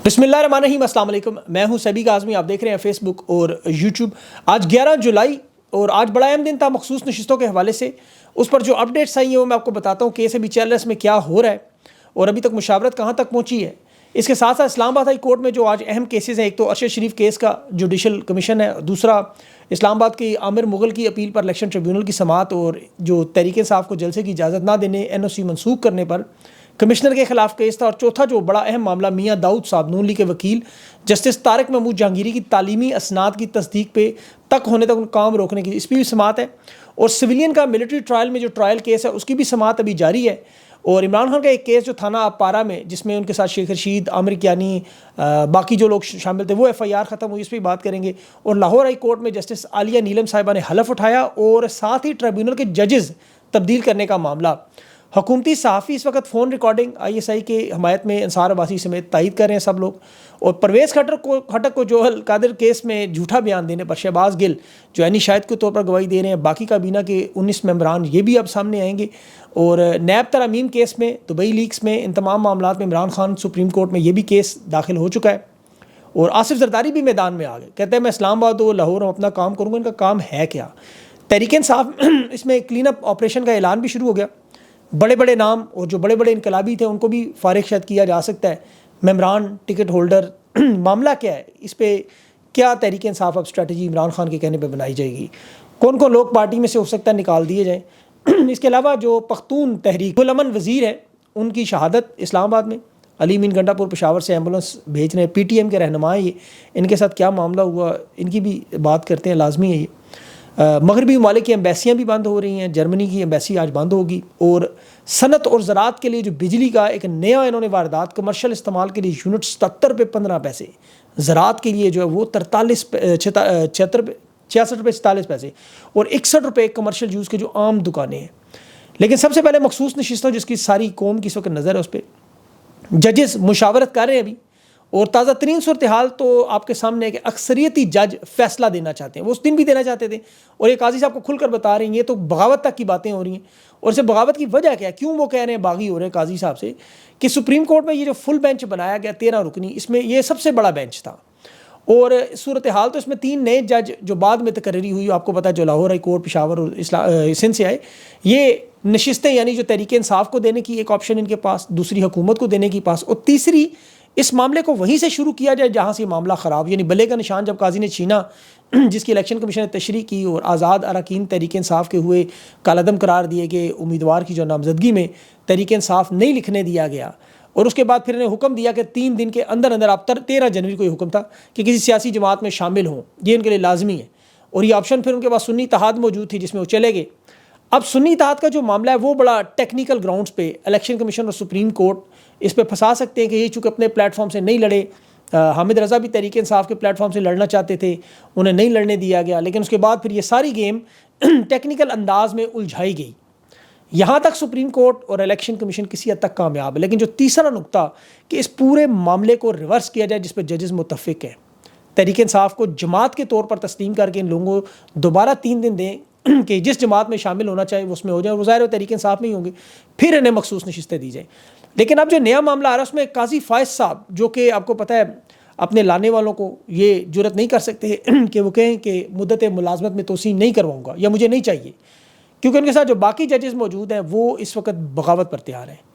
بسم اللہ الرحمن الرحیم، السلام علیکم۔ میں ہوں سبی کاظمی، آپ دیکھ رہے ہیں فیس بک اور یوٹیوب۔ آج 11 جولائی اور آج بڑا اہم دن تھا مخصوص نشستوں کے حوالے سے۔ اس پر جو اپڈیٹس آئی ہیں وہ میں آپ کو بتاتا ہوں، کیس ابھی چل رہا ہے، اس میں کیا ہو رہا ہے اور ابھی تک مشاورت کہاں تک پہنچی ہے۔ اس کے ساتھ ساتھ اسلام آباد ہائی کورٹ میں جو آج اہم کیسز ہیں، ایک تو ارشد شریف کیس کا جوڈیشل کمیشن ہے، دوسرا اسلام آباد کی عامر مغل کی اپیل پر الیکشن ٹریبیونل کی سماعت، اور جو تحریک انصاف کو جلسے کی اجازت نہ دینے، این او سی منسوخ کرنے پر کمشنر کے خلاف کیس تھا، اور چوتھا جو بڑا اہم معاملہ میاں داؤد صاحب نون لیگ کے وکیل جسٹس طارق محمود جہانگیری کی تعلیمی اسناد کی تصدیق پہ تک ہونے تک کام روکنے کی، اس پہ بھی سماعت ہے۔ اور سویلین کا ملٹری ٹرائل میں جو ٹرائل کیس ہے اس کی بھی سماعت ابھی جاری ہے۔ اور عمران خان کا ایک کیس جو تھانہ اپارہ میں، جس میں ان کے ساتھ شیخ رشید، عامر کیانی، باقی جو لوگ شامل تھے، وہ ایف آئی آر ختم ہوئی، اس پہ بات کریں گے۔ اور لاہور ہائی کورٹ میں جسٹس عالیہ نیلم صاحبہ نے حلف اٹھایا، اور ساتھ ہی ٹریبیونل کے ججز تبدیل کرنے کا معاملہ۔ حکومتی صحافی اس وقت phone recording I S I کے حمایت میں انصار عباسی سمیت تائید کر رہے ہیں سب لوگ۔ اور پرویز خٹک کو جو القادر کیس میں جھوٹا بیان دینے پر شہباز گل جو عینی شاہد کے طور پر گواہی دے رہے ہیں، باقی کابینہ کے 19 ممبران یہ بھی اب سامنے آئیں گے۔ اور نیب ترامیم کیس میں، دبئی لیکس میں، ان تمام معاملات میں عمران خان سپریم کورٹ میں یہ بھی کیس داخل ہو چکا ہے۔ اور آصف زرداری بھی میدان میں آ گئے، کہتے ہیں میں اسلام آباد و لاہور ہوں، اپنا کام کروں گا۔ ان کا کام ہے کیا؟ تحریک انصاف اس میں کلین اپ آپریشن کا اعلان بھی شروع ہو گیا۔ بڑے بڑے نام اور جو بڑے بڑے انقلابی تھے ان کو بھی فارغ شاید کیا جا سکتا ہے، ممبران، ٹکٹ ہولڈر۔ معاملہ کیا ہے؟ اس پہ کیا تحریک انصاف اب اسٹریٹجی عمران خان کے کہنے پہ بنائی جائے گی؟ کون کون لوگ پارٹی میں سے ہو سکتا ہے نکال دیے جائیں؟ اس کے علاوہ جو پختون تحریک الامن وزیر ہے، ان کی شہادت اسلام آباد میں، علی مین گنڈا پور پشاور سے ایمبولنس بھیج رہے ہیں، پی ٹی ایم کے رہنما ہیں یہ، ان کے ساتھ کیا معاملہ ہوا ان کی بھی بات کرتے ہیں، لازمی ہے یہ۔ مغربی ممالک کی ایمبیسیاں بھی بند ہو رہی ہیں، جرمنی کی ایمبیسی آج بند ہوگی۔ اور صنعت اور زراعت کے لیے جو بجلی کا ایک نیا انہوں نے واردات، کمرشل استعمال کے لیے یونٹ 77 پہ 15 پیسے، زراعت کے لیے جو ہے وہ 66 روپے 44 پیسے، اور 61 روپے کمرشل یوز کے جو عام دکانیں ہیں۔ لیکن سب سے پہلے مخصوص نشستوں جس کی ساری قوم کی اس وقت نظر ہے، اس پہ ججز مشاورت کر رہے ہیں ابھی۔ اور تازہ ترین صورتحال تو آپ کے سامنے ہے کہ اکثریتی جج فیصلہ دینا چاہتے ہیں، وہ اس دن بھی دینا چاہتے تھے، اور یہ قاضی صاحب کو کھل کر بتا رہی ہیں یہ تو بغاوت تک کی باتیں ہو رہی ہیں۔ اور اسے بغاوت کی وجہ کیا ہے، کیوں وہ کہہ رہے ہیں باغی ہو رہے ہیں قاضی صاحب سے، کہ سپریم کورٹ میں یہ جو فل بینچ بنایا گیا 13 رکنی، اس میں یہ سب سے بڑا بینچ تھا۔ اور صورتحال تو اس میں 3 نئے جج جو بعد میں تقرری ہوئی، آپ کو پتا ہے، جو لاہور ہائی کورٹ، پشاور اور سندھ سے آئے، یہ نشستیں یعنی جو تحریک انصاف کو دینے کی ایک آپشن ان کے پاس، دوسری حکومت کو دینے کی پاس، اور تیسری اس معاملے کو وہیں سے شروع کیا جائے جہاں سے یہ معاملہ خراب، یعنی بلے کا نشان جب قاضی نے چھینا، جس کی الیکشن کمیشن نے تشریح کی، اور آزاد اراکین تحریک انصاف کے ہوئے کالعدم قرار دیے کہ امیدوار کی جو نامزدگی میں تحریک انصاف نہیں لکھنے دیا گیا۔ اور اس کے بعد پھر انہیں حکم دیا کہ 3 دن کے اندر اندر، آپ 13 جنوری کو یہ حکم تھا کہ کسی سیاسی جماعت میں شامل ہوں، یہ ان کے لیے لازمی ہے۔ اور یہ آپشن پھر ان کے پاس سنی اتحاد موجود تھی جس میں وہ چلے گئے۔ اب سنی اتحاد کا جو معاملہ ہے وہ بڑا ٹیکنیکل گراؤنڈز پہ الیکشن کمیشن اور سپریم کورٹ اس پہ پھنسا سکتے ہیں کہ یہ چونکہ اپنے پلیٹ فارم سے نہیں لڑے، حامد رضا بھی تحریک انصاف کے پلیٹ فارم سے لڑنا چاہتے تھے، انہیں نہیں لڑنے دیا گیا، لیکن اس کے بعد پھر یہ ساری گیم ٹیکنیکل انداز میں الجھائی گئی۔ یہاں تک سپریم کورٹ اور الیکشن کمیشن کسی حد تک کامیاب ہے، لیکن جو تیسرا نقطہ کہ اس پورے معاملے کو ریورس کیا جائے، جس پہ ججز متفق ہیں، تحریک انصاف کو جماعت کے طور پر تسلیم کر کے ان لوگوں کو دوبارہ 3 دن دیں کہ جس جماعت میں شامل ہونا چاہے وہ اس میں ہو جائے، اور ظاہر ہے تحریک انصاف میں ہی ہوں گے، پھر انہیں مخصوص نشستیں دی جائیں۔ لیکن اب جو نیا معاملہ آ رہا ہے اس میں قاضی فائز صاحب، جو کہ آپ کو پتہ ہے اپنے لانے والوں کو یہ جرت نہیں کر سکتے کہ وہ کہیں کہ مدت ملازمت میں توسیع نہیں کرواؤں گا یا مجھے نہیں چاہیے، کیونکہ ان کے ساتھ جو باقی ججز موجود ہیں وہ اس وقت بغاوت پر تیار ہیں۔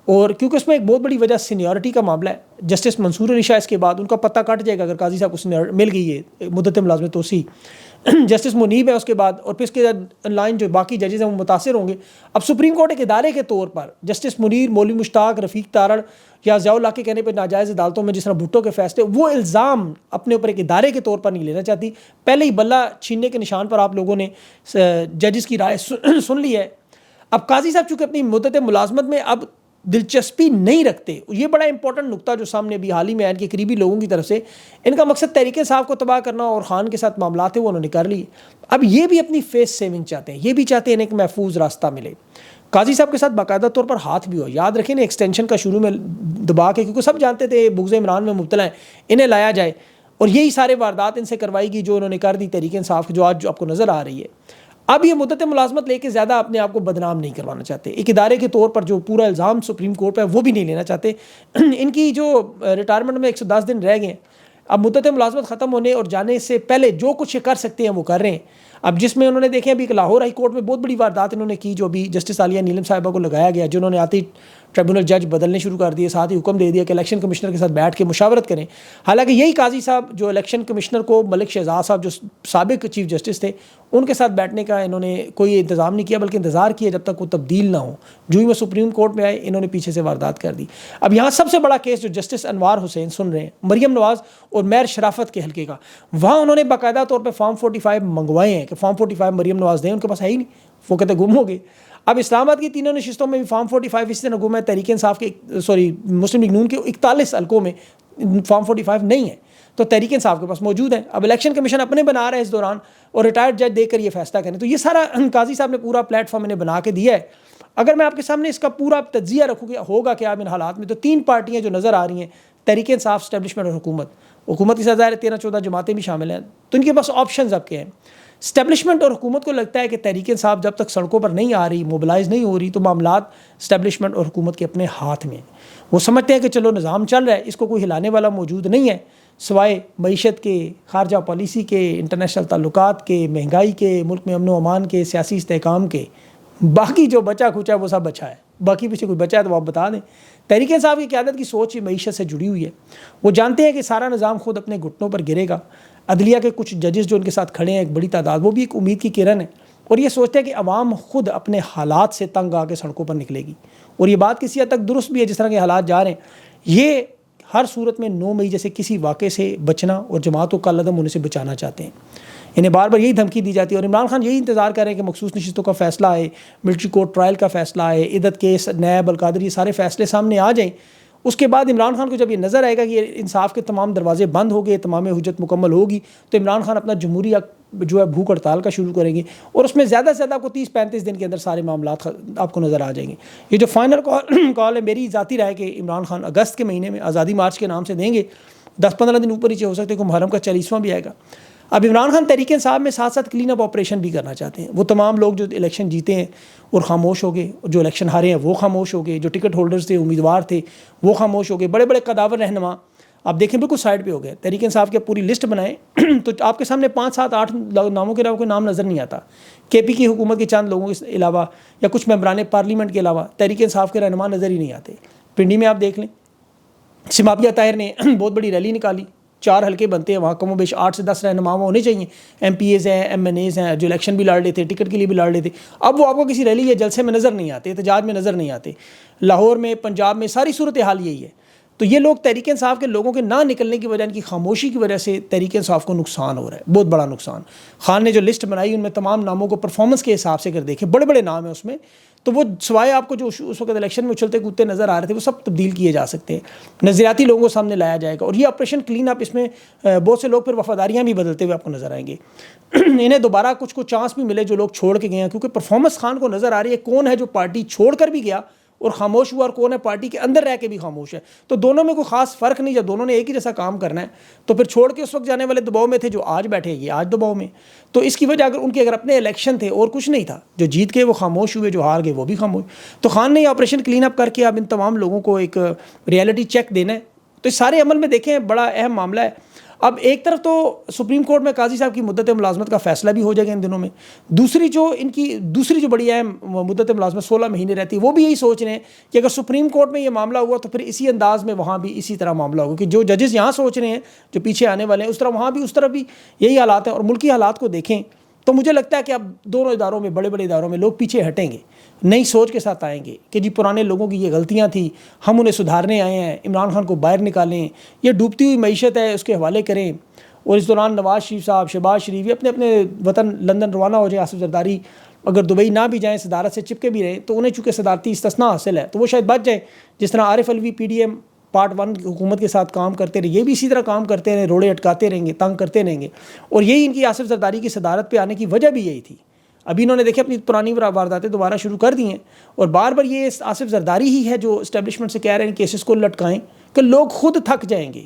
اور کیونکہ اس میں ایک بہت بڑی وجہ سینیورٹی کا معاملہ ہے، جسٹس منصور علی شاہ اس کے بعد ان کا پتہ کٹ جائے گا اگر قاضی صاحب کو مل گئی ہے مدت ملازمت توسیع، جسٹس منیب ہے اس کے بعد، اور پھر اس کے لائن جو باقی ججز ہیں وہ متاثر ہوں گے۔ اب سپریم کورٹ ایک ادارے کے طور پر جسٹس منیر، مولوی مشتاق، رفیق تارڑ یا ضیاء اللہ کے کہنے پہ ناجائز عدالتوں میں جس طرح بھٹو کے فیصلے، وہ الزام اپنے اوپر ایک ادارے کے طور پر نہیں لینا چاہتی۔ پہلے ہی بلہ چھیننے کے نشان پر آپ لوگوں نے ججز کی رائے سن لی ہے۔ اب قاضی صاحب چونکہ اپنی مدت ملازمت میں اب دلچسپی نہیں رکھتے، یہ بڑا امپورٹنٹ نقطہ جو سامنے ابھی حال ہی میں ان کے قریبی لوگوں کی طرف سے، ان کا مقصد تحریک انصاف کو تباہ کرنا اور خان کے ساتھ معاملات ہیں وہ انہوں نے کر لی۔ اب یہ بھی اپنی فیس سیونگ چاہتے ہیں، یہ بھی چاہتے ہیں انہیں ایک محفوظ راستہ ملے۔ قاضی صاحب کے ساتھ باقاعدہ طور پر ہاتھ بھی ہو، یاد رکھیں نا ایکسٹینشن کا شروع میں دبا کے، کیونکہ سب جانتے تھے بغض عمران میں مبتلا ہیں، انہیں لایا جائے، اور یہی سارے واردات ان سے کروائی گی جو انہوں نے کر دی تحریک انصاف جو آج جو آپ کو نظر آ رہی ہے۔ اب یہ مدت ملازمت لے کے زیادہ اپنے آپ کو بدنام نہیں کروانا چاہتے، ایک ادارے کے طور پر جو پورا الزام سپریم کورٹ پہ وہ بھی نہیں لینا چاہتے۔ ان کی جو ریٹائرمنٹ میں 110 دن رہ گئے ہیں، اب مدت ملازمت ختم ہونے اور جانے سے پہلے جو کچھ کر سکتے ہیں وہ کر رہے ہیں۔ اب جس میں انہوں نے دیکھیں ابھی لاہور ہائی کورٹ میں بہت بڑی واردات انہوں نے کی، جو ابھی جسٹس عالیہ نیلم صاحبہ کو لگایا گیا، جنہوں نے آتی ٹریبونل جج بدلنے شروع کر دیے، ساتھ ہی حکم دے دیا کہ الیکشن کمشنر کے ساتھ بیٹھ کے مشاورت کریں۔ حالانکہ یہی قاضی صاحب جو الیکشن کمشنر کو، ملک شہزاد صاحب جو سابق چیف جسٹس تھے، ان کے ساتھ بیٹھنے کا انہوں نے کوئی انتظام نہیں کیا، بلکہ انتظار کیا جب تک وہ تبدیل نہ ہو۔ جو ہی وہ سپریم کورٹ میں آئے، انہوں نے پیچھے سے واردات کر دی۔ اب یہاں سب سے بڑا کیس جو جسٹس انوار حسین سن رہے ہیں، مریم نواز اور مہر شرافت کے حلقے کا، وہاں انہوں نے باقاعدہ طور پہ فارم 45 منگوائے ہیں کہ فارم 45 مریم نواز دیں، ان کے پاس ہے ہی نہیں، وہ کہتے گم ہو گئے۔ اب اسلام آباد کی تینوں نشستوں میں بھی فارم 45 اسی طرح گم ہے۔ تحریک انصاف کے مسلم لیگ نون کے 41 حلقوں میں فارم 45 نہیں ہے، تو تحریک انصاف کے پاس موجود ہے۔ اب الیکشن کمیشن اپنے بنا رہا ہے اس دوران، اور ریٹائرڈ جج دے کر یہ فیصلہ کریں۔ تو یہ سارا قاضی صاحب نے پورا پلیٹ فارم انہیں بنا کے دیا ہے۔ اگر میں آپ کے سامنے اس کا پورا تجزیہ رکھوں کہ ہوگا کیا ان حالات میں، تو 3 پارٹیاں جو نظر آ رہی ہیں، تحریک انصاف، اسٹیبلشمنٹ اور حکومت کی سزا 13-14 جماعتیں بھی شامل ہیں، تو ان کے پاس آپشنز اب کے ہیں۔ اسٹیبلشمنٹ اور حکومت کو لگتا ہے کہ تحریک انصاف جب تک سڑکوں پر نہیں آ رہی، موبلائز نہیں ہو رہی، تو معاملات اسٹیبلشمنٹ اور حکومت کے اپنے ہاتھ میں ہیں۔ وہ سمجھتے ہیں کہ چلو نظام چل رہا ہے، اس کو کوئی ہلانے والا موجود نہیں ہے، سوائے معیشت کے، خارجہ پالیسی کے، انٹرنیشنل تعلقات کے، مہنگائی کے، ملک میں امن و امان کے، سیاسی استحکام کے۔ باقی جو بچا کھچا ہے وہ سب بچا ہے، باقی پیچھے کوئی بچا ہے تو آپ بتا دیں۔ تحریک انصاف کی قیادت کی سوچ معیشت سے جڑی ہوئی ہے۔ وہ جانتے ہیں کہ سارا نظام خود اپنے گھٹنوں پر گرے گا۔ عدلیہ کے کچھ ججز جو ان کے ساتھ کھڑے ہیں، ایک بڑی تعداد، وہ بھی ایک امید کی کرن ہے، اور یہ سوچتے ہیں کہ عوام خود اپنے حالات سے تنگ آ کے سڑکوں پر نکلے گی۔ اور یہ بات کسی حد تک درست بھی ہے، جس طرح کے حالات جا رہے ہیں، یہ ہر صورت میں 9 مئی جیسے کسی واقعے سے بچنا اور جماعت کو کل عدم ہونے سے بچانا چاہتے ہیں۔ انہیں بار بار یہی دھمکی دی جاتی ہے، اور عمران خان یہی انتظار کر رہے ہیں کہ مخصوص نشستوں کا فیصلہ آئے، ملٹری کورٹ ٹرائل کا فیصلہ آئے، عدت کیس، نیب، القادری، یہ سارے فیصلے سامنے آ جائیں۔ اس کے بعد عمران خان کو جب یہ نظر آئے گا کہ انصاف کے تمام دروازے بند ہو گئے، تمام حجت مکمل ہوگی، تو عمران خان اپنا جمہوری جو ہے بھوک ہڑتال کا شروع کریں گے، اور اس میں زیادہ سے زیادہ آپ کو 30-35 دن کے اندر سارے معاملات آپ کو نظر آ جائیں گے۔ یہ جو فائنل کال ہے، میری ذاتی رائے کہ عمران خان اگست کے مہینے میں آزادی مارچ کے نام سے دیں گے، 10-15 دن اوپر نیچے ہو سکتے ہیں، محرم کا 40واں بھی آئے گا۔ اب عمران خان تحریک انصاف میں ساتھ ساتھ کلین اپ آپریشن بھی کرنا چاہتے ہیں۔ وہ تمام لوگ جو الیکشن جیتے ہیں اور خاموش ہو گئے، جو الیکشن ہارے ہیں وہ خاموش ہو گئے، جو ٹکٹ ہولڈرز تھے، امیدوار تھے، وہ خاموش ہو گئے، بڑے بڑے قداور رہنما آپ دیکھیں بالکل سائڈ پہ ہو گئے۔ تحریک انصاف کی پوری لسٹ بنائیں تو آپ کے سامنے 5-7-8 ناموں کے علاوہ کوئی نام نظر نہیں آتا۔ کے پی کی حکومت کے چند لوگوں کے علاوہ یا کچھ ممبران پارلیمنٹ کے علاوہ تحریک انصاف کے رہنما نظر ہی نہیں آتے۔ پنڈی میں آپ دیکھ لیں، سماپیہ طاہر نے بہت بڑی ریلی نکالی، 4 حلقے بنتے ہیں وہاں، کم و بیش 8 سے 10 رہنما ہونے چاہیے، ایم پی ایز ہیں، ایم این ایز ہیں، جو الیکشن بھی لڑ رہے تھے، ٹکٹ کے لیے بھی لڑ رہے تھے۔ اب وہ آپ کو کسی ریلی یا جلسے میں نظر نہیں آتے، احتجاج میں نظر نہیں آتے۔ لاہور میں، پنجاب میں ساری صورتحال یہی ہے۔ تو یہ لوگ تحریک انصاف کے لوگوں کے نہ نکلنے کی وجہ، ان کی خاموشی کی وجہ سے تحریک انصاف کو نقصان ہو رہا ہے، بہت بڑا نقصان۔ خان نے جو لسٹ بنائی ان میں تمام ناموں کو پرفارمنس کے حساب سے کر دیکھیں، بڑے بڑے نام ہیں اس میں، تو وہ سوائے آپ کو جو اس وقت الیکشن میں اچھلتے کودتے نظر آ رہے تھے وہ سب تبدیل کیے جا سکتے ہیں، نظریاتی لوگوں کو سامنے لایا جائے گا۔ اور یہ آپریشن کلین اپ، اس میں بہت سے لوگ پھر وفاداریاں بھی بدلتے ہوئے آپ کو نظر آئیں گے۔ انہیں دوبارہ کچھ کو چانس بھی ملے جو لوگ چھوڑ کے گئے ہیں، کیونکہ پرفارمنس خان کو نظر آ رہی ہے کون ہے جو پارٹی چھوڑ کر بھی گیا اور خاموش ہوا، اور کون ہے پارٹی کے اندر رہ کے بھی خاموش ہے۔ تو دونوں میں کوئی خاص فرق نہیں، جب دونوں نے ایک ہی جیسا کام کرنا ہے تو پھر چھوڑ کے اس وقت جانے والے دباؤ میں تھے، جو آج بیٹھے یہ آج دباؤ میں۔ تو اس کی وجہ اگر اپنے الیکشن تھے اور کچھ نہیں تھا، جو جیت کے وہ خاموش ہوئے، جو ہار گئے وہ بھی خاموش۔ تو خان نے یہ آپریشن کلین اپ کر کے اب ان تمام لوگوں کو ایک ریئلٹی چیک دینا ہے۔ تو اس سارے عمل میں دیکھیں بڑا اہم معاملہ ہے۔ اب ایک طرف تو سپریم کورٹ میں قاضی صاحب کی مدت ملازمت کا فیصلہ بھی ہو جائے گا ان دنوں میں، دوسری جو بڑی اہم مدت ملازمت 16 مہینے رہتی ہے، وہ بھی یہی سوچ رہے ہیں کہ اگر سپریم کورٹ میں یہ معاملہ ہوا تو پھر اسی انداز میں وہاں بھی اسی طرح معاملہ ہوگا، کہ جو ججز یہاں سوچ رہے ہیں جو پیچھے آنے والے ہیں، اس طرح وہاں بھی اس طرح بھی یہی حالات ہیں۔ اور ملکی حالات کو دیکھیں تو مجھے لگتا ہے کہ اب دونوں اداروں میں، بڑے بڑے اداروں میں لوگ پیچھے ہٹیں گے، نئی سوچ کے ساتھ آئیں گے کہ جی پرانے لوگوں کی یہ غلطیاں تھیں، ہم انہیں سدھارنے آئے ہیں، عمران خان کو باہر نکالیں، یہ ڈوبتی ہوئی معیشت ہے اس کے حوالے کریں۔ اور اس دوران نواز شریف صاحب، شہباز شریف یہ اپنے اپنے وطن لندن روانہ ہو جائیں، آصف زرداری اگر دبئی نہ بھی جائیں، صدارت سے چپکے بھی رہیں، تو انہیں چونکہ صدارتی استثناء حاصل ہے تو وہ شاید بچ جائیں۔ جس طرح Arif Alvi P D M part 1 حکومت کے ساتھ کام کرتے رہے، یہ بھی اسی طرح کام کرتے رہے، روڑے اٹکاتے رہیں گے، تنگ کرتے رہیں گے۔ اور یہی ان کی آصف زرداری کی صدارت پہ آنے کی وجہ بھی یہی تھی۔ ابھی انہوں نے دیکھے اپنی پرانی وارداتیں دوبارہ شروع کر دی ہیں، اور بار بار یہ آصف زرداری ہی ہے جو اسٹیبلشمنٹ سے کہہ رہے ہیں کیسز کو لٹکائیں، کہ لوگ خود تھک جائیں گے۔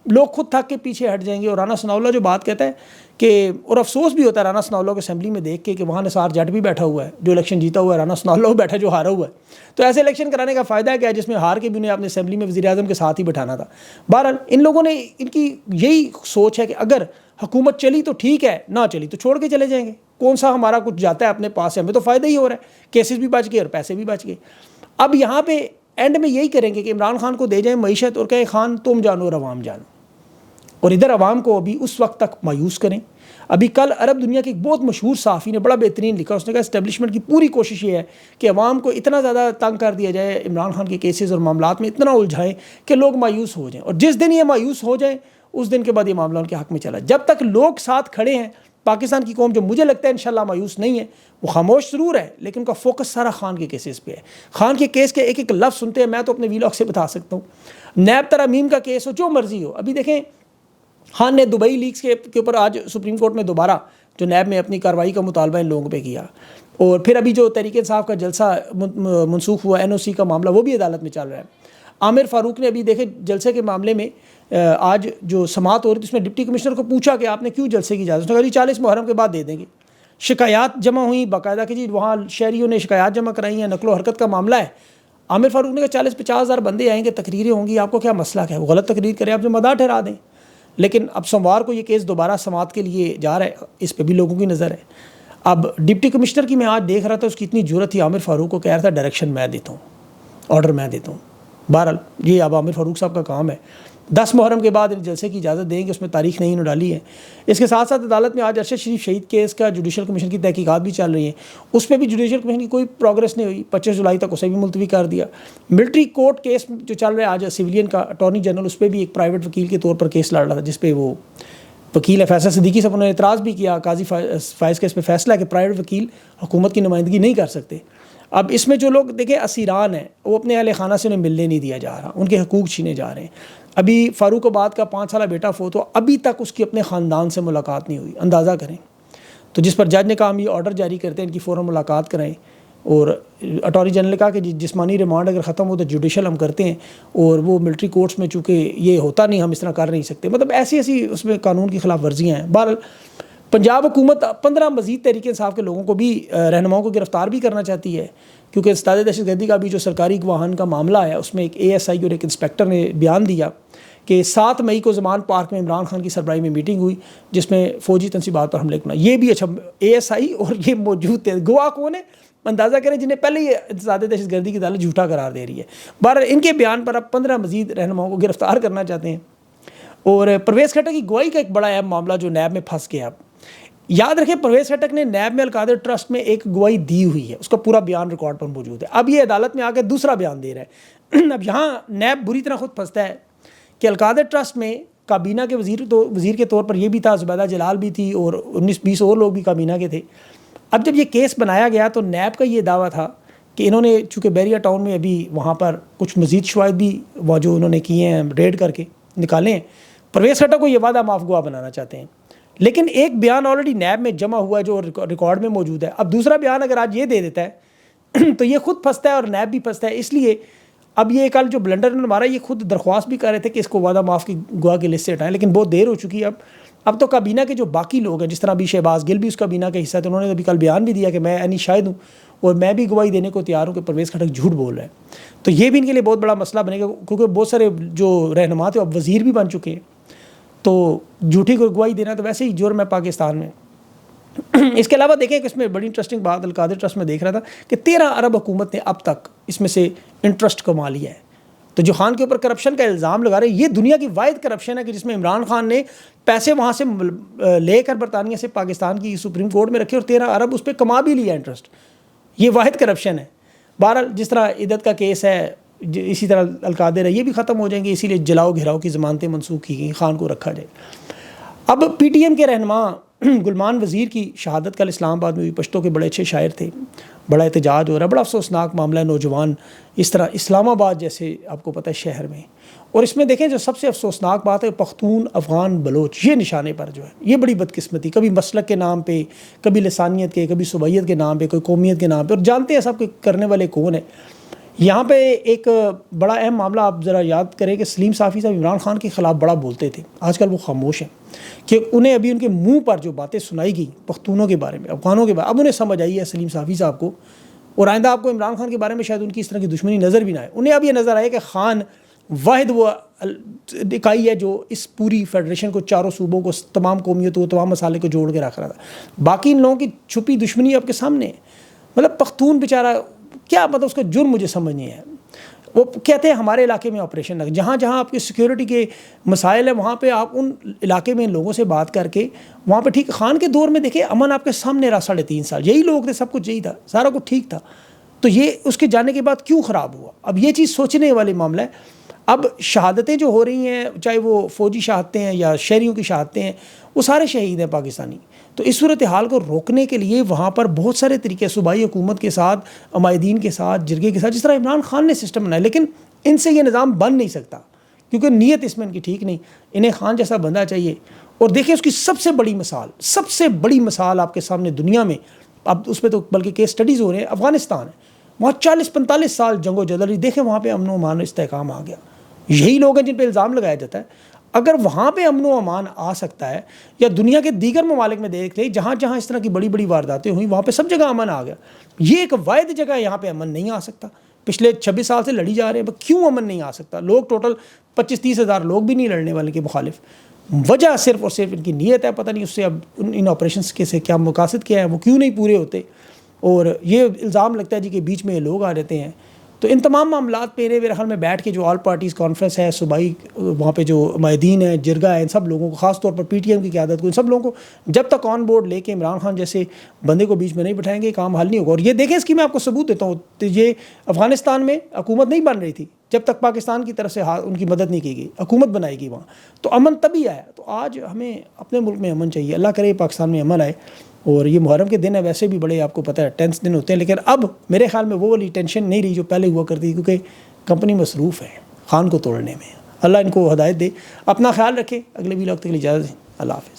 لوگ خود تھک کے پیچھے ہٹ جائیں گے. اور رانا ثناءاللہ جو بات کہتا ہے کہ, اور افسوس بھی ہوتا ہے رانا ثناءاللہ کو اسمبلی میں دیکھ کے کہ وہاں نثار جٹ بھی بیٹھا ہوا ہے جو الیکشن جیتا ہوا ہے, رانا ثناءاللہ بھی بیٹھا ہے جو ہارا ہوا ہے. تو ایسے الیکشن کرانے کا فائدہ کیا ہے جس میں ہار کے بھی انہیں اپنے اسمبلی میں وزیر اعظم کے ساتھ ہی بٹھانا تھا. بہرحال ان لوگوں نے, ان کی یہی سوچ ہے کہ اگر حکومت چلی تو ٹھیک ہے, نہ چلی تو چھوڑ کے چلے جائیں گے, کون سا ہمارا کچھ جاتا ہے اپنے پاس سے, ہمیں تو فائدہ ہی ہو رہا ہے, کیسز بھی بچ گئے اور پیسے بھی بچ گئے. اب یہاں پہ اینڈ میں یہی کریں گے کہ عمران خان کو دے جائیں معیشت اور کہیں خان تم جانو اور عوام جانو, اور ادھر عوام کو ابھی اس وقت تک مایوس کریں. ابھی کل عرب دنیا کے ایک بہت مشہور صحافی نے بڑا بہترین لکھا, اس نے کہا اسٹیبلشمنٹ کی پوری کوشش یہ ہے کہ عوام کو اتنا زیادہ تنگ کر دیا جائے, عمران خان کے کیسز اور معاملات میں اتنا الجھائیں کہ لوگ مایوس ہو جائیں, اور جس دن یہ مایوس ہو جائیں اس دن کے بعد یہ معاملہ ان کے حق میں چلا. جب تک لوگ ساتھ کھڑے ہیں پاکستان کی قوم, جو مجھے لگتا ہے انشاءاللہ مایوس نہیں ہے, وہ خاموش ضرور ہے لیکن ان کا فوکس سارا خان کے کیسز پہ ہے. خان کے کیس کے ایک ایک لفظ سنتے ہیں, میں تو اپنے ویلاگ سے بتا سکتا ہوں, نیب ترامیم کا کیس ہو, جو مرضی ہو. ابھی دیکھیں خان نے دبئی لیکس کے اوپر آج سپریم کورٹ میں دوبارہ جو نیب میں اپنی کارروائی کا مطالبہ ان لوگوں پہ کیا, اور پھر ابھی جو تحریک انصاف کا جلسہ منسوخ ہوا NOC کا معاملہ, وہ بھی عدالت میں چل رہا ہے. عامر فاروق نے ابھی دیکھے جلسے کے معاملے میں آج جو سماعت ہو رہی تھی اس میں ڈپٹی کمشنر کو پوچھا کہ آپ نے کیوں جلسے کی اجازت, اس نے کہا جی 40 محرم کے بعد دے دیں گے. شکایات جمع ہوئیں باقاعدہ کہ جی وہاں شہریوں نے شکایات جمع کرائی ہیں, نقل و حرکت کا معاملہ ہے. عامر فاروق نے کہا 40-50 ہزار بندے آئیں گے, تقریریں ہوں گی, آپ کو کیا مسئلہ کیا ہے, وہ غلط تقریر کریں, آپ ذمہ دار ٹھہرا دیں. لیکن اب سوموار کو یہ کیس دوبارہ سماعت کے لیے جا رہا ہے, اس پہ بھی لوگوں کی نظر ہے. اب ڈپٹی کمشنر کی میں آج دیکھ رہا تھا, اس کی اتنی جرت تھی, عامر فاروق کو کہہ رہا تھا ڈائریکشن میں دیتا ہوں, آرڈر میں دیتا ہوں. بہرحال یہ اب عامر فاروق صاحب کا کام ہے. 10 محرم کے بعد جلسے کی اجازت دیں گے, اس میں تاریخ نہیں ڈالی ہے. اس کے ساتھ ساتھ عدالت میں آج ارشد شریف شہید کیس کا جوڈیشل کمیشن کی تحقیقات بھی چل رہی ہیں, اس پہ بھی جوڈیشل کمیشن کی کوئی پروگرس نہیں ہوئی. 25 جولائی تک اسے بھی ملتوی کر دیا. ملٹری کورٹ کیس جو چل رہا ہے آج سویلین کا, اٹارنی جنرل اس پہ بھی ایک پرائیویٹ وکیل کے طور پر کیس لڑ رہا تھا, جس پہ وہ وکیل ہے فیصل صدیقی صاحب, انہوں نے اعتراض بھی کیا قاضی فائز کا اس پہ فیصلہ ہے کہ پرائیویٹ وکیل حکومت کی نمائندگی نہیں کر سکتے. اب اس میں جو لوگ دیکھیں اسیران ہیں, وہ اپنے اہل خانہ سے انہیں ملنے نہیں دیا جا رہا, ان کے حقوق چھینے جا رہے ہیں. ابھی فاروق آباد کا 5 سالہ بیٹا فوت ہوا, ابھی تک اس کی اپنے خاندان سے ملاقات نہیں ہوئی, اندازہ کریں. تو جس پر جج نے کہا ہم یہ آرڈر جاری کرتے ہیں ان کی فوراً ملاقات کرائیں, اور اٹارنی جنرل نے کہا کہ جسمانی ریمانڈ اگر ختم ہو تو جوڈیشل ہم کرتے ہیں, اور وہ ملٹری کورٹس میں چونکہ یہ ہوتا نہیں, ہم اس طرح کر نہیں سکتے. مطلب ایسی اس میں قانون کی خلاف ورزیاں ہیں. بہرحال پنجاب حکومت 15 مزید تحریک انصاف کے لوگوں کو بھی, رہنماؤں کو گرفتار بھی کرنا چاہتی ہے, کیونکہ استاد دہشت گردی کا بھی جو سرکاری گواہان کا معاملہ ہے, اس میں ایک ASI اور ایک انسپیکٹر نے بیان دیا کہ 7 مئی کو زمان پارک میں عمران خان کی سربراہی میں میٹنگ ہوئی جس میں فوجی تنصیبات پر حملے کرنا. یہ بھی اچھا ASI اور یہ موجود تھے, گواہ کون ہے اندازہ کریں, جنہیں پہلے یہ استاد دہشت گردی کی عدالت جھوٹا قرار دے رہی ہے. بہرحال ان کے بیان پر اب 15 مزید رہنماؤں کو گرفتار کرنا چاہتے ہیں. اور پرویز خٹک کی گواہی کا ایک بڑا اہم معاملہ جو نیب میں پھنس گیا. اب یاد رکھیں پرویز خٹک نے نیب میں القادر ٹرسٹ میں ایک گواہی دی ہوئی ہے, اس کا پورا بیان ریکارڈ پر موجود ہے. اب یہ عدالت میں آ کے دوسرا بیان دے رہا ہے. اب یہاں نیب بری طرح خود پھنستا ہے کہ القادر ٹرسٹ میں کابینہ کے وزیر کے طور پر یہ بھی تھا, زبیدہ جلال بھی تھی, اور 19-20 اور لوگ بھی کابینہ کے تھے. اب جب یہ کیس بنایا گیا تو نیب کا یہ دعویٰ تھا کہ انہوں نے چونکہ بیریا ٹاؤن میں ابھی وہاں پر کچھ مزید شواہد بھی وہ جو انہوں نے کیے ہیں ریڈ کر کے نکالے ہیں, پرویز خٹک کو یہ وعدہ معاف گواہ بنانا چاہتے ہیں. لیکن ایک بیان آلریڈی نیب میں جمع ہوا ہے جو ریکارڈ میں موجود ہے. اب دوسرا بیان اگر آج یہ دے دیتا ہے تو یہ خود پھنستا ہے اور نیب بھی پھنستا ہے. اس لیے اب یہ کل جو بلنڈر نے مارا, یہ خود درخواست بھی کر رہے تھے کہ اس کو وعدہ معاف کی گواہ کی لسٹ سے ہٹائیں, لیکن بہت دیر ہو چکی ہے. اب تو کابینہ کے جو باقی لوگ ہیں, جس طرح بھی شہباز گل بھی اس کابینہ کا حصہ تھے, انہوں نے ابھی کل بیان بھی دیا کہ میں یعنی شاہد ہوں اور میں بھی گواہی دینے کو تیار ہوں کہ پرویز خٹک جھوٹ بول رہے ہیں. تو یہ بھی ان کے لیے بہت بڑا مسئلہ بنے گا, کیونکہ بہت سارے جو رہنما تھے اب وزیر بھی بن چکے ہیں. تو جھوٹی کو گواہی دینا تو ویسے ہی جرم ہے پاکستان میں. اس کے علاوہ دیکھیں کہ اس میں بڑی انٹرسٹنگ بات القادر ٹرسٹ میں دیکھ رہا تھا کہ 13 ارب حکومت نے اب تک اس میں سے انٹرسٹ کما لیا ہے. تو جو خان کے اوپر کرپشن کا الزام لگا رہے ہیں, یہ دنیا کی واحد کرپشن ہے کہ جس میں عمران خان نے پیسے وہاں سے لے کر برطانیہ سے پاکستان کی سپریم کورٹ میں رکھے اور 13 ارب اس پہ کما بھی لیا انٹرسٹ. یہ واحد کرپشن ہے. بہرحال جس طرح عدت کا کیس ہے, اسی طرح القادر ہے, یہ بھی ختم ہو جائیں گے. اسی لیے جلاؤ گھراؤ کی ضمانتیں منسوخ کی گئیں, خان کو رکھا جائے. اب PTM کے رہنما گلمان وزیر کی شہادت کل اسلام آباد میں ہوئی. پشتوں کے بڑے اچھے شاعر تھے, بڑا احتجاج ہو رہا ہے, بڑا افسوسناک معاملہ ہے. نوجوان اس طرح اسلام آباد جیسے آپ کو پتہ ہے شہر میں, اور اس میں دیکھیں جو سب سے افسوسناک بات ہے پختون, افغان, بلوچ, یہ نشانے پر جو ہے یہ بڑی بدقسمتی, کبھی مسلک کے نام پہ, کبھی لسانیت کے, کبھی صوبیت کے نام پہ, کوئی قومیت کے نام پہ, اور جانتے ہیں سب کہ کرنے والے کون ہیں. یہاں پہ ایک بڑا اہم معاملہ آپ ذرا یاد کریں کہ سلیم صافی صاحب عمران خان کے خلاف بڑا بولتے تھے، آج کل وہ خاموش ہیں، کہ انہیں ابھی ان کے منہ پر جو باتیں سنائی گئی پختونوں کے بارے میں، افغانوں کے بارے میں، اب انہیں سمجھ آئی ہے سلیم صافی صاحب کو، اور آئندہ آپ کو عمران خان کے بارے میں شاید ان کی اس طرح کی دشمنی نظر بھی نہ آئے. انہیں اب یہ نظر آئے کہ خان واحد وہ اکائی ہے جو اس پوری فیڈریشن کو، چاروں صوبوں کو، تمام قومیتوں کو، تمام مسالے کو جوڑ کے رکھ رہا تھا. باقی ان لوگوں کی چھپی دشمنی آپ کے سامنے ہے. مطلب پختون بیچارہ کیا، مطلب اس کا جرم مجھے سمجھ نہیں ہے. وہ کہتے ہیں ہمارے علاقے میں آپریشن لگ، جہاں جہاں آپ کے سیکیورٹی کے مسائل ہیں وہاں پہ آپ ان علاقے میں لوگوں سے بات کر کے وہاں پہ ٹھیک. خان کے دور میں دیکھیں امن آپ کے سامنے رہا 3.5 سال، یہی لوگ تھے، سب کچھ یہی تھا، سارا کچھ ٹھیک تھا. تو یہ اس کے جانے کے بعد کیوں خراب ہوا؟ اب یہ چیز سوچنے والے معاملہ ہے. اب شہادتیں جو ہو رہی ہیں، چاہے وہ فوجی شہادتیں ہیں یا شہریوں کی شہادتیں ہیں، وہ سارے شہید ہیں پاکستانی. تو اس صورتحال کو روکنے کے لیے وہاں پر بہت سارے طریقے، صوبائی حکومت کے ساتھ، عمائدین کے ساتھ، جرگے کے ساتھ، جس طرح عمران خان نے سسٹم بنایا، لیکن ان سے یہ نظام بن نہیں سکتا کیونکہ نیت اس میں ان کی ٹھیک نہیں. انہیں خان جیسا بندہ چاہیے. اور دیکھیں اس کی سب سے بڑی مثال آپ کے سامنے دنیا میں، اب اس پہ تو بلکہ کیس سٹڈیز ہو رہے ہیں، افغانستان ہے. وہاں 40-45 سال جنگ و جدل رہی، دیکھیں وہاں پہ امن و امان استحکام آ گیا. یہی لوگ ہیں جن پہ الزام لگایا جاتا ہے. اگر وہاں پہ امن و امان آ سکتا ہے، یا دنیا کے دیگر ممالک میں دیکھ لیں جہاں جہاں اس طرح کی بڑی بڑی وارداتیں ہوئیں وہاں پہ سب جگہ امن آ گیا. یہ ایک واحد جگہ یہاں پہ امن نہیں آ سکتا. پچھلے 26 سال سے لڑی جا رہے ہیں، کیوں امن نہیں آ سکتا؟ لوگ ٹوٹل 25-30 ہزار لوگ بھی نہیں لڑنے والے کے مخالف. وجہ صرف اور صرف ان کی نیت ہے. پتہ نہیں اس سے اب ان آپریشنس کے سے کیا مقاصد کیا ہیں، وہ کیوں نہیں پورے ہوتے. اور یہ الزام لگتا ہے جی کہ بیچ میں یہ لوگ آ جاتے ہیں. تو ان تمام معاملات پہ میرے خیال میں بیٹھ کے جو آل پارٹیز کانفرنس ہے، صوبائی وہاں پہ جو عمائدین ہیں، جرگا ہے، ان سب لوگوں کو، خاص طور پر پی ٹی ایم کی قیادت کو، ان سب لوگوں کو جب تک آن بورڈ لے کے عمران خان جیسے بندے کو بیچ میں نہیں بٹھائیں گے کام حل نہیں ہوگا. اور یہ دیکھیں، اس کی میں آپ کو ثبوت دیتا ہوں، یہ افغانستان میں حکومت نہیں بن رہی تھی جب تک پاکستان کی طرف سے ان کی مدد نہیں کی گئی. حکومت بنائی گئی وہاں، تو امن تبھی آیا. تو آج ہمیں اپنے ملک میں امن چاہیے. اللہ کرے پاکستان میں امن آئے. اور یہ محرم کے دن ہے، ویسے بھی بڑے آپ کو پتہ ہے ٹینس دن ہوتے ہیں، لیکن اب میرے خیال میں وہ والی ٹینشن نہیں رہی جو پہلے ہوا کرتی، کیونکہ کمپنی مصروف ہے خان کو توڑنے میں. اللہ ان کو ہدایت دے. اپنا خیال رکھیں. اگلے ویلاگ تک کے لیے اجازت دیں. اللہ حافظ.